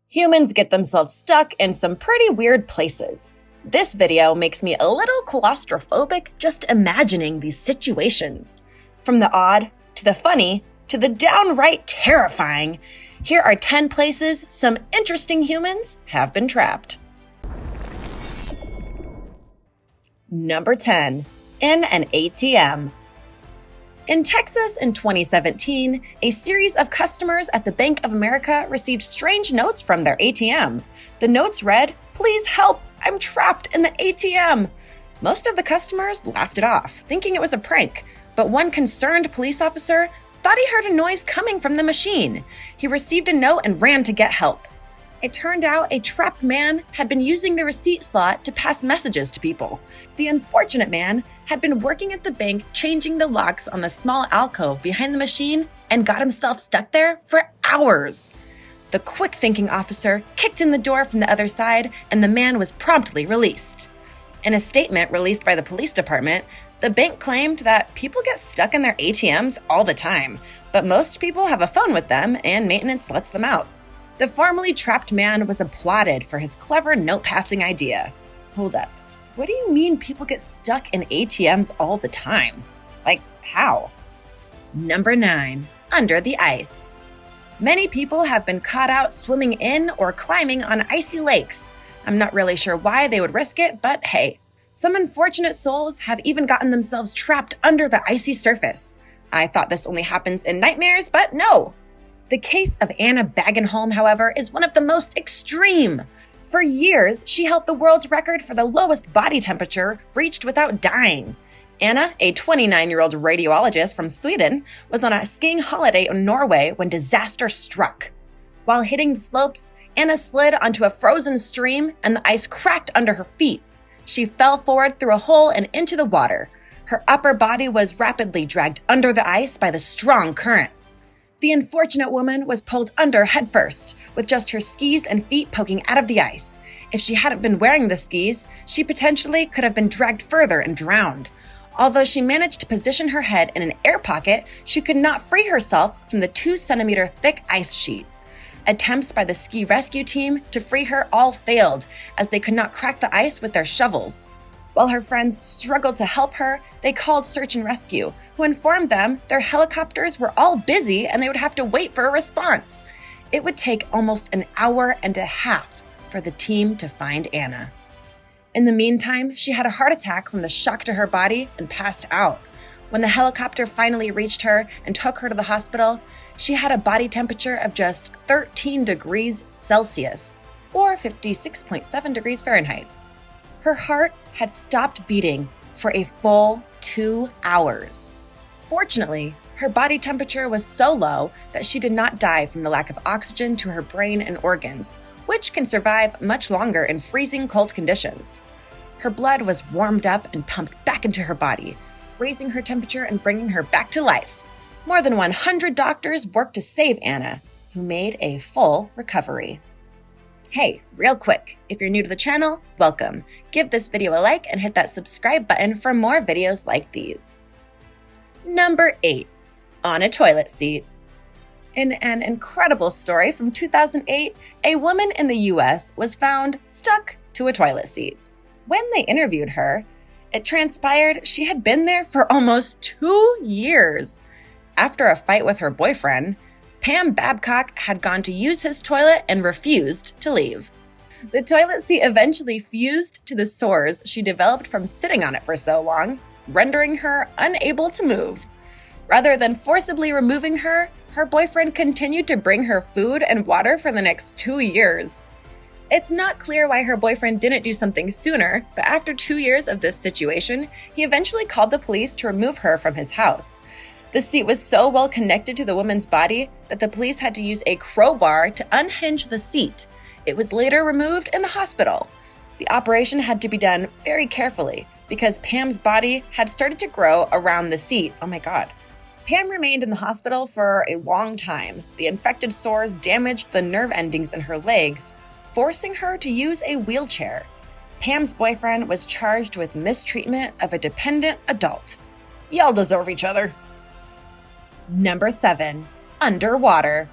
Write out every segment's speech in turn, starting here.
Humans get themselves stuck in some pretty weird places. This video makes me a little claustrophobic just imagining these situations. From the odd, to the funny, to the downright terrifying, here are 10 places some interesting humans have been trapped. Number 10. In an ATM. In Texas in 2017, a series of customers at the Bank of America received strange notes from their ATM. The notes read, "Please help, I'm trapped in the ATM." Most of the customers laughed it off, thinking it was a prank, but one concerned police officer thought he heard a noise coming from the machine. He received a note and ran to get help. It turned out a trapped man had been using the receipt slot to pass messages to people. The unfortunate man had been working at the bank changing the locks on the small alcove behind the machine and got himself stuck there for hours. The quick-thinking officer kicked in the door from the other side and the man was promptly released. In a statement released by the police department, the bank claimed that people get stuck in their ATMs all the time, but most people have a phone with them and maintenance lets them out. The formerly trapped man was applauded for his clever note-passing idea. Hold up. What do you mean people get stuck in ATMs all the time? Like, how? Number 9. Under the ice. Many people have been caught out swimming in or climbing on icy lakes. I'm not really sure why they would risk it, but hey. Some unfortunate souls have even gotten themselves trapped under the icy surface. I thought this only happens in nightmares, but no. The case of Anna Bagenholm, however, is one of the most extreme. For years, she held the world's record for the lowest body temperature reached without dying. Anna, a 29-year-old radiologist from Sweden, was on a skiing holiday in Norway when disaster struck. While hitting the slopes, Anna slid onto a frozen stream and the ice cracked under her feet. She fell forward through a hole and into the water. Her upper body was rapidly dragged under the ice by the strong current. The unfortunate woman was pulled under headfirst, with just her skis and feet poking out of the ice. If she hadn't been wearing the skis, she potentially could have been dragged further and drowned. Although she managed to position her head in an air pocket, she could not free herself from the 2-centimeter thick ice sheet. Attempts by the ski rescue team to free her all failed, as they could not crack the ice with their shovels. While her friends struggled to help her, they called search and rescue, who informed them their helicopters were all busy and they would have to wait for a response. It would take almost an hour and a half for the team to find Anna. In the meantime, she had a heart attack from the shock to her body and passed out. When the helicopter finally reached her and took her to the hospital, she had a body temperature of just 13 degrees Celsius, or 56.7 degrees Fahrenheit. Her heart had stopped beating for a full 2 hours. Fortunately, her body temperature was so low that she did not die from the lack of oxygen to her brain and organs, which can survive much longer in freezing cold conditions. Her blood was warmed up and pumped back into her body, raising her temperature and bringing her back to life. More than 100 doctors worked to save Anna, who made a full recovery. Hey, real quick, if you're new to the channel, welcome. Give this video a like and hit that subscribe button for more videos like these. Number 8. On a toilet seat. In an incredible story from 2008, a woman in the US was found stuck to a toilet seat. When they interviewed her, it transpired she had been there for almost 2 years. After a fight with her boyfriend, Pam Babcock had gone to use his toilet and refused to leave. The toilet seat eventually fused to the sores she developed from sitting on it for so long, rendering her unable to move. Rather than forcibly removing her, her boyfriend continued to bring her food and water for the next 2 years. It's not clear why her boyfriend didn't do something sooner, but after 2 years of this situation, he eventually called the police to remove her from his house. The seat was so well connected to the woman's body that the police had to use a crowbar to unhinge the seat. It was later removed in the hospital. The operation had to be done very carefully because Pam's body had started to grow around the seat. Oh my God. Pam remained in the hospital for a long time. The infected sores damaged the nerve endings in her legs, forcing her to use a wheelchair. Pam's boyfriend was charged with mistreatment of a dependent adult. Y'all deserve each other. Number 7. Underwater.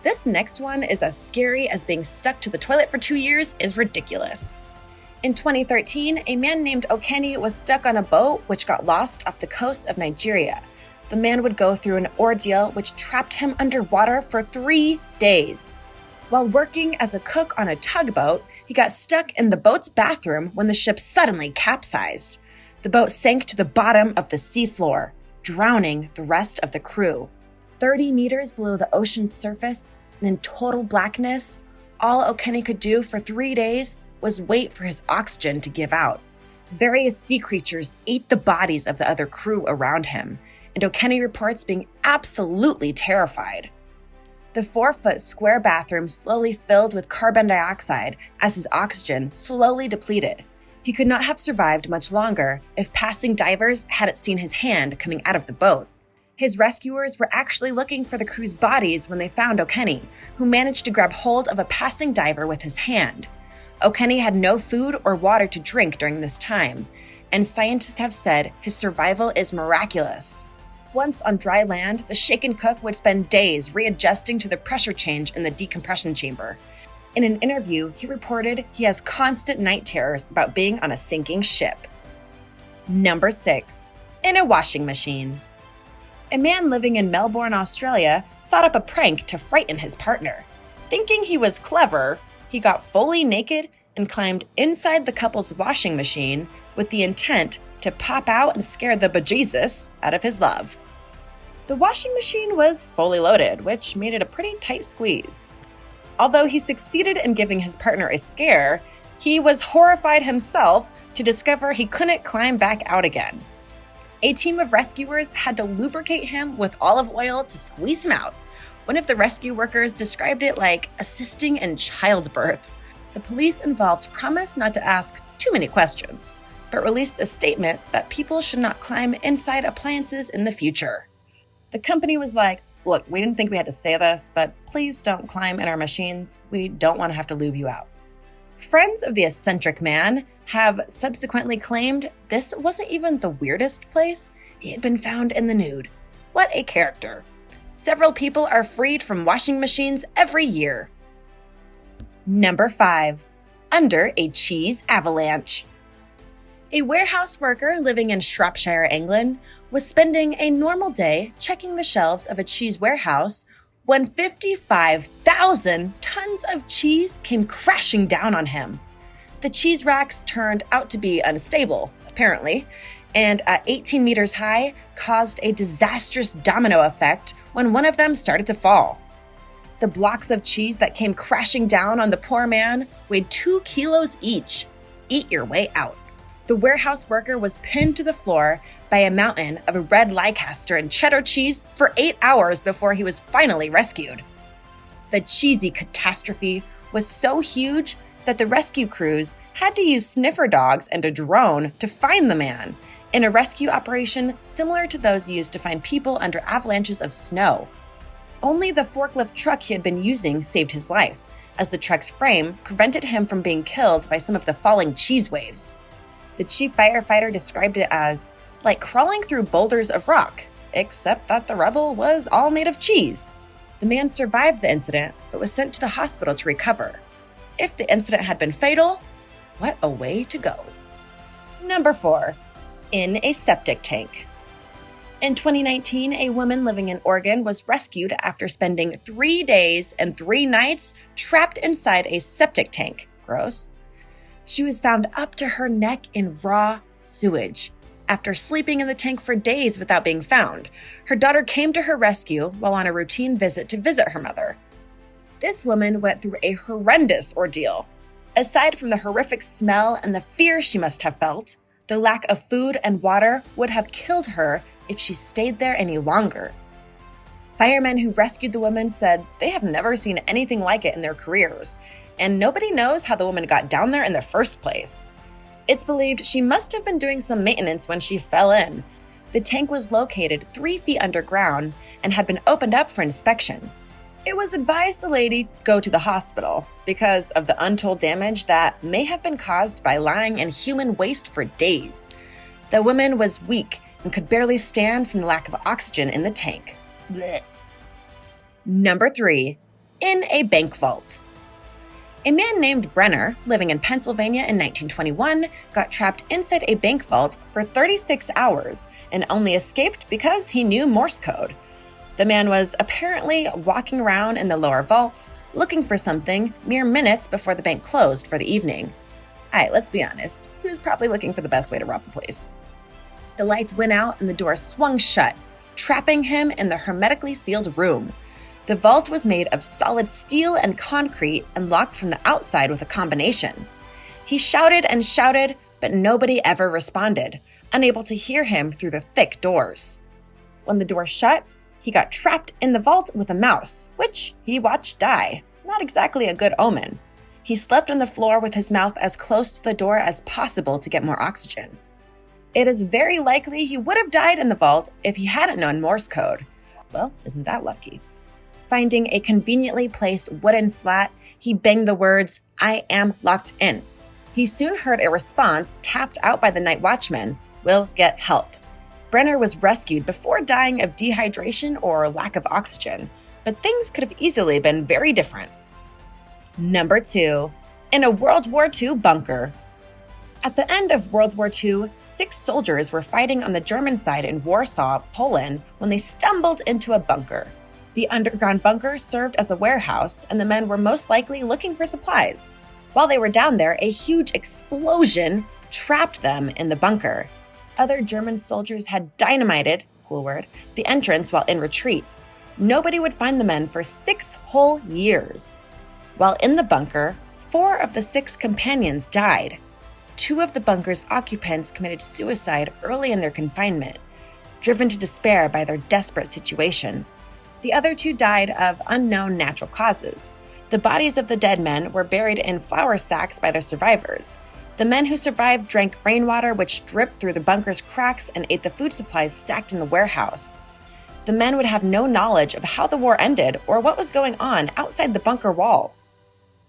This next one is as scary as being stuck to the toilet for 2 years is ridiculous. In 2013, a man named Okene was stuck on a boat which got lost off the coast of Nigeria. The man would go through an ordeal which trapped him underwater for 3 days. While working as a cook on a tugboat, he got stuck in the boat's bathroom when the ship suddenly capsized. The boat sank to the bottom of the seafloor, drowning the rest of the crew. 30 meters below the ocean's surface and in total blackness, all Okene could do for 3 days was wait for his oxygen to give out. Various sea creatures ate the bodies of the other crew around him, and Okene reports being absolutely terrified. The 4-foot square bathroom slowly filled with carbon dioxide as his oxygen slowly depleted. He could not have survived much longer if passing divers hadn't seen his hand coming out of the boat. His rescuers were actually looking for the crew's bodies when they found Okene, who managed to grab hold of a passing diver with his hand. Okene had no food or water to drink during this time, and scientists have said his survival is miraculous. Once on dry land, the shaken cook would spend days readjusting to the pressure change in the decompression chamber. In an interview, he reported he has constant night terrors about being on a sinking ship. Number 6. In a washing machine. A man living in Melbourne, Australia, thought up a prank to frighten his partner. Thinking he was clever, he got fully naked and climbed inside the couple's washing machine with the intent to pop out and scare the bejesus out of his love. The washing machine was fully loaded, which made it a pretty tight squeeze. Although he succeeded in giving his partner a scare, he was horrified himself to discover he couldn't climb back out again. A team of rescuers had to lubricate him with olive oil to squeeze him out. One of the rescue workers described it like assisting in childbirth. The police involved promised not to ask too many questions, but released a statement that people should not climb inside appliances in the future. The company was like, "Look, we didn't think we had to say this, but please don't climb in our machines. We don't want to have to lube you out." Friends of the eccentric man have subsequently claimed this wasn't even the weirdest place he had been found in the nude. What a character. Several people are freed from washing machines every year. Number 5. Under a cheese avalanche. A warehouse worker living in Shropshire, England, was spending a normal day checking the shelves of a cheese warehouse when 55,000 tons of cheese came crashing down on him. The cheese racks turned out to be unstable, apparently, and at 18 meters high, caused a disastrous domino effect when one of them started to fall. The blocks of cheese that came crashing down on the poor man weighed 2 kilos each. Eat your way out. The warehouse worker was pinned to the floor by a mountain of red Leicester and cheddar cheese for 8 hours before he was finally rescued. The cheesy catastrophe was so huge that the rescue crews had to use sniffer dogs and a drone to find the man, in a rescue operation similar to those used to find people under avalanches of snow. Only the forklift truck he had been using saved his life, as the truck's frame prevented him from being killed by some of the falling cheese waves. The chief firefighter described it as like crawling through boulders of rock, except that the rubble was all made of cheese. The man survived the incident, but was sent to the hospital to recover. If the incident had been fatal, what a way to go. Number 4. In a septic tank. In 2019, a woman living in Oregon was rescued after spending 3 days and 3 nights trapped inside a septic tank. Gross. She was found up to her neck in raw sewage. After sleeping in the tank for days without being found, her daughter came to her rescue while on a routine visit to visit her mother. This woman went through a horrendous ordeal. Aside from the horrific smell and the fear she must have felt, the lack of food and water would have killed her if she stayed there any longer. Firemen who rescued the woman said they have never seen anything like it in their careers, and nobody knows how the woman got down there in the first place. It's believed she must have been doing some maintenance when she fell in. The tank was located 3 feet underground and had been opened up for inspection. It was advised the lady go to the hospital because of the untold damage that may have been caused by lying in human waste for days. The woman was weak and could barely stand from the lack of oxygen in the tank. Blech. Number 3. in a bank vault. A man named Brenner, living in Pennsylvania in 1921, got trapped inside a bank vault for 36 hours and only escaped because he knew Morse code. The man was apparently walking around in the lower vaults, looking for something mere minutes before the bank closed for the evening. Alright, let's be honest, he was probably looking for the best way to rob the place. The lights went out and the door swung shut, trapping him in the hermetically sealed room. The vault was made of solid steel and concrete and locked from the outside with a combination. He shouted and shouted, but nobody ever responded, unable to hear him through the thick doors. When the door shut, he got trapped in the vault with a mouse, which he watched die. Not exactly a good omen. He slept on the floor with his mouth as close to the door as possible to get more oxygen. It is very likely he would have died in the vault if he hadn't known Morse code. Well, isn't that lucky? Finding a conveniently placed wooden slat, he banged the words, "I am locked in." He soon heard a response tapped out by the night watchman, "Will get help." Brenner was rescued before dying of dehydration or lack of oxygen, but things could have easily been very different. Number 2. In a World War II bunker. At the end of World War II, 6 soldiers were fighting on the German side in Warsaw, Poland, when they stumbled into a bunker. The underground bunker served as a warehouse, and the men were most likely looking for supplies. While they were down there, a huge explosion trapped them in the bunker. Other German soldiers had dynamited, cool word, the entrance while in retreat. Nobody would find the men for 6 whole years. While in the bunker, 4 of the 6 companions died. 2 of the bunker's occupants committed suicide early in their confinement, driven to despair by their desperate situation. The other 2 died of unknown natural causes. The bodies of the dead men were buried in flour sacks by their survivors. The men who survived drank rainwater which dripped through the bunker's cracks and ate the food supplies stacked in the warehouse. The men would have no knowledge of how the war ended or what was going on outside the bunker walls.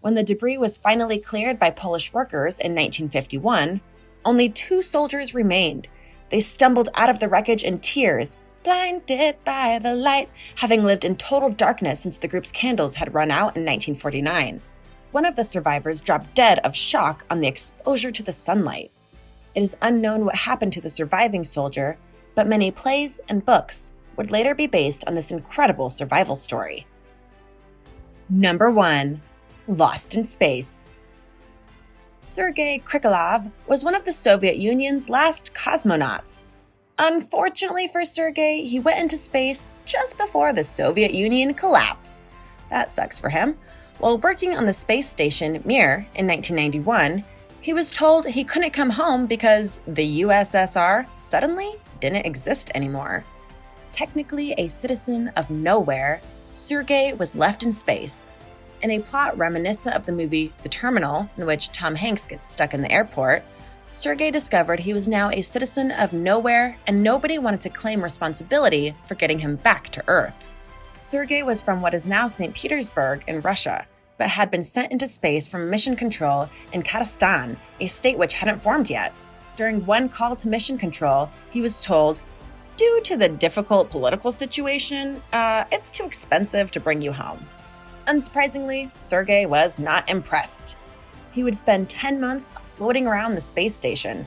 When the debris was finally cleared by Polish workers in 1951, only 2 soldiers remained. They stumbled out of the wreckage in tears, blinded by the light, having lived in total darkness since the group's candles had run out in 1949. One of the survivors dropped dead of shock on the exposure to the sunlight. It is unknown what happened to the surviving soldier, but many plays and books would later be based on this incredible survival story. Number 1. Lost in Space. Sergei Krikalev was one of the Soviet Union's last cosmonauts. Unfortunately for Sergei, he went into space just before the Soviet Union collapsed. That sucks for him. While working on the space station Mir in 1991, he was told he couldn't come home because the USSR suddenly didn't exist anymore. Technically a citizen of nowhere, Sergei was left in space. In a plot reminiscent of the movie The Terminal, in which Tom Hanks gets stuck in the airport, Sergei discovered he was now a citizen of nowhere and nobody wanted to claim responsibility for getting him back to Earth. Sergei was from what is now St. Petersburg in Russia, but had been sent into space from mission control in Kazakhstan, a state which hadn't formed yet. During one call to mission control, he was told, "Due to the difficult political situation, it's too expensive to bring you home." Unsurprisingly, Sergei was not impressed. He would spend 10 months floating around the space station.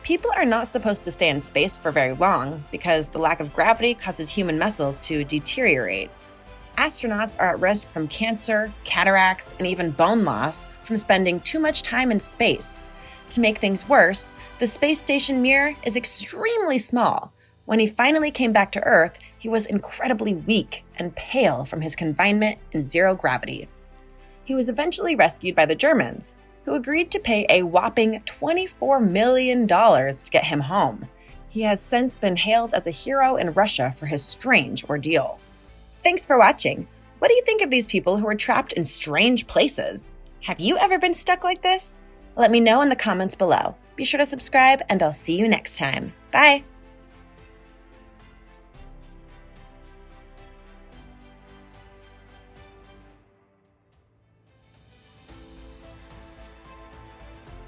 People are not supposed to stay in space for very long because the lack of gravity causes human muscles to deteriorate. Astronauts are at risk from cancer, cataracts, and even bone loss from spending too much time in space. To make things worse, the space station Mir is extremely small. When he finally came back to Earth, he was incredibly weak and pale from his confinement in zero gravity. He was eventually rescued by the Germans, who agreed to pay a whopping $24 million to get him home. He has since been hailed as a hero in Russia for his strange ordeal. Thanks for watching. What do you think of these people who are trapped in strange places? Have you ever been stuck like this? Let me know in the comments below. Be sure to subscribe, and I'll see you next time. Bye!